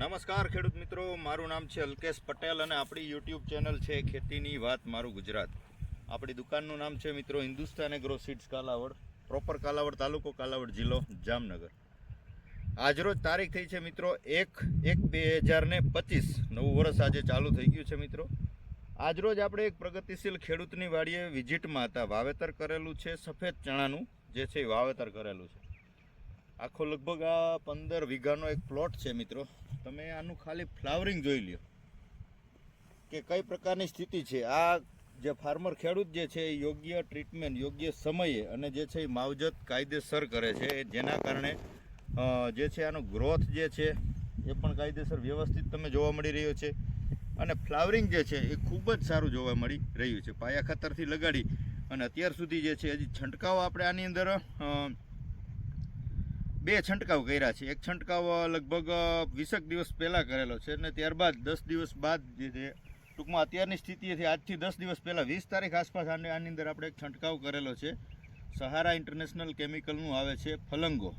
નમસ્કાર ખેડૂત મિત્રો, મારું નામ છે અલ્કેશ પટેલ અને આપણી યુટ્યુબ ચેનલ છે ખેતીની વાત મારું ગુજરાત. આપણી દુકાનનું નામ છે મિત્રો હિન્દુસ્તાન એગ્રો સીડ્સ કાલાવડ, પ્રોપર કાલાવડ તાલુકો, કાલાવડ જિલ્લો, જામનગર. આજરોજ તારીખ થઈ છે મિત્રો 1/1/2025. નવું વર્ષ આજે ચાલુ થઈ ગયું છે મિત્રો. આજરોજ આપણે એક પ્રગતિશીલ ખેડૂતની વાડીએ વિઝિટમાં હતા. વાવેતર કરેલું છે સફેદ ચણાનું, જે છે વાવેતર કરેલું છે. આખો લગભગ આ 15 વીઘાનો એક પ્લોટ છે મિત્રો. તમે આનું ખાલી ફ્લાવરિંગ જોઈ લ્યો કે કઈ પ્રકારની સ્થિતિ છે. આ જે ફાર્મર ખેડૂત જે છે એ યોગ્ય ટ્રીટમેન્ટ યોગ્ય સમયે અને જે છે એ માવજત કાયદેસર કરે છે, જેના કારણે જે છે આનો ગ્રોથ જે છે એ પણ કાયદેસર વ્યવસ્થિત તમે જોવા મળી રહ્યો છે. અને ફ્લાવરિંગ જે છે એ ખૂબ જ સારું જોવા મળી રહ્યું છે. પાયા ખાતરથી લગાડી અને અત્યાર સુધી જે છે હજી છંટકાવ આપણે આની અંદર 2 છંટકાવ કર્યા છે. એક છંટકાવ લગભગ 20 દિવસ પહેલાં કરેલો છે અને ત્યારબાદ 10 દિવસ બાદ જે છે ટૂંકમાં અત્યારની સ્થિતિથી આજથી 10 દિવસ પહેલાં 20 તારીખ આસપાસ આની અંદર આપણે એક છંટકાવ કરેલો છે. સહારા ઇન્ટરનેશનલ કેમિકલનું આવે છે ફલંગો,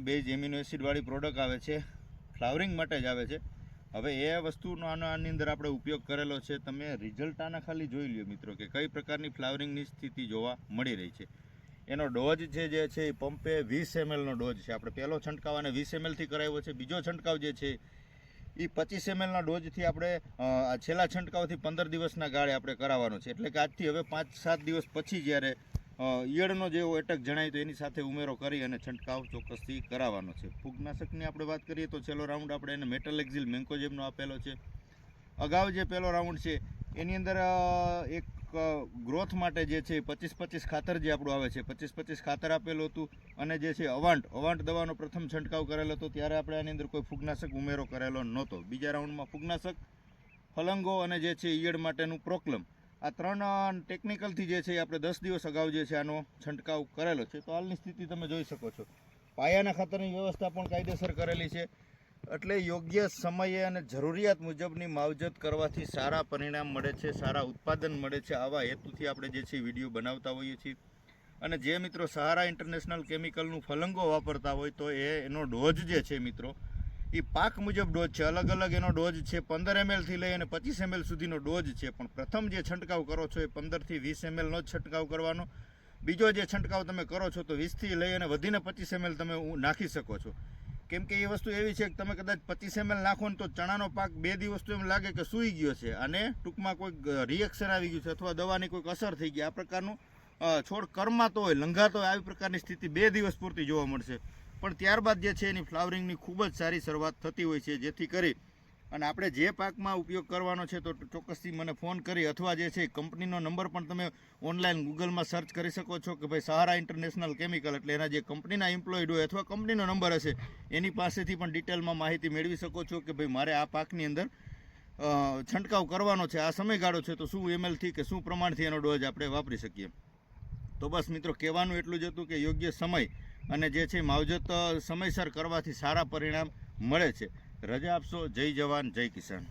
બેઝ એમિનો એસિડવાળી પ્રોડક્ટ આવે છે, ફ્લાવરિંગ માટે જ આવે છે. હવે એ વસ્તુનો આની અંદર આપણે ઉપયોગ કરેલો છે. તમે રિઝલ્ટ આના ખાલી જોઈ લ્યો મિત્રો કે કઈ પ્રકારની ફ્લાવરિંગની સ્થિતિ જોવા મળી રહી છે. એનો ડોઝ છે જે છે એ પંપે 20 mlનો ડોઝ છે. આપણે પહેલો છંટકાવ અને 20 mlથી કરાવ્યો છે. બીજો છંટકાવ જે છે એ 25 mlના ડોઝથી આપણે છેલ્લા છંટકાવથી 15 દિવસના ગાળે આપણે કરાવવાનો છે. એટલે કે આજથી હવે 5-7 દિવસ પછી જ્યારે ઈયળનો જેવો એટક જણાય તો એની સાથે ઉમેરો કરી અને છંટકાવ ચોક્કસથી કરાવવાનો છે. ફૂગનાશકની આપણે વાત કરીએ તો છેલ્લો રાઉન્ડ આપણે એને મેટલેક્ઝિલ મેન્કોજેબનો આપેલો છે. અગાઉ જે પહેલો રાઉન્ડ છે એની અંદર એક ગ્રોથ માટે જે છે 25-25 ખાતર જે આપણું આવે છે 25-25 ખાતર આપેલું હતું. અને જે છે અવાંટ દવાનો પ્રથમ છંટકાવ કરેલો હતો ત્યારે આપણે આની અંદર કોઈ ફૂગનાશક ઉમેરો કરેલો નહોતો. બીજા રાઉન્ડમાં ફૂગનાશક, ફલંગો અને જે છે ઈયળ માટેનું પ્રોક્લમ, આ 3 ટેકનિકલથી જે છે આપણે 10 દિવસ અગાઉ જે છે આનો છંટકાવ કરેલો છે. તો હાલની સ્થિતિ તમે જોઈ શકો છો. પાયાના ખાતરની વ્યવસ્થા પણ કાયદેસર કરેલી છે. એટલે યોગ્ય સમયે અને જરૂરિયાત મુજબની માવજત કરવાથી સારા પરિણામ મળે છે, સારા ઉત્પાદન મળે છે. આવા હેતુથી આપણે જે છે વિડીયો બનાવતા હોઈએ છીએ. અને જે મિત્રો સહારા ઇન્ટરનેશનલ કેમિકલનું ફલંગો વાપરતા હોય તો એનો ડોઝ જે છે મિત્રો એ પાક મુજબ ડોઝ છે. અલગ અલગ એનો ડોઝ છે. 15 mlથી લઈ અને 25 ml સુધીનો ડોઝ છે. પણ પ્રથમ જે છંટકાવ કરો છો એ 15થી 20 mlનો જ છંટકાવ કરવાનો. બીજો જે છંટકાવ તમે કરો છો તો 20થી લઈ અને વધીને 25 ml તમે નાખી શકો છો. કેમ કે એ વસ્તુ એવી છે કે તમે કદાચ 25 ml નાખો ને તો ચણાનો પાક 2 દિવસ તો એમ લાગે કે સૂઈ ગયો છે અને ટૂંકમાં કોઈક રિએક્શન આવી ગયું છે અથવા દવાની કોઈક અસર થઈ ગઈ. આ પ્રકારનું છોડ કરમાતો હોય, લંઘાતો હોય, આવી પ્રકારની સ્થિતિ 2 દિવસ પૂરતી જોવા મળશે. પણ ત્યારબાદ જે છે એની ફ્લાવરિંગની ખૂબ જ સારી શરૂઆત થતી હોય છે. જેથી કરી અને આપણે જે પાકમાં ઉપયોગ કરવાનો છે તો ચોક્કસથી મને ફોન કરી અથવા જે છે કંપનીનો નંબર પણ તમે ઓનલાઈન ગૂગલમાં સર્ચ કરી શકો છો કે ભાઈ સહારા ઇન્ટરનેશનલ કેમિકલ, એટલે એના જે કંપનીના એમ્પ્લોઈડ હોય અથવા કંપનીનો નંબર હશે એની પાસેથી પણ ડિટેલમાં માહિતી મેળવી શકો છો કે ભાઈ મારે આ પાકની અંદર છંટકાવ કરવાનો છે, આ સમયગાળો છે, તો શું mlથી કે શું પ્રમાણથી એનો ડોઝ આપણે વાપરી શકીએ. તો બસ મિત્રો કહેવાનું એટલું જ હતું કે યોગ્ય સમય અને જે છે માવજત સમયસર કરવાથી સારા પરિણામ મળે છે. રજા આપશો. જય જવાન, જય કિસાન.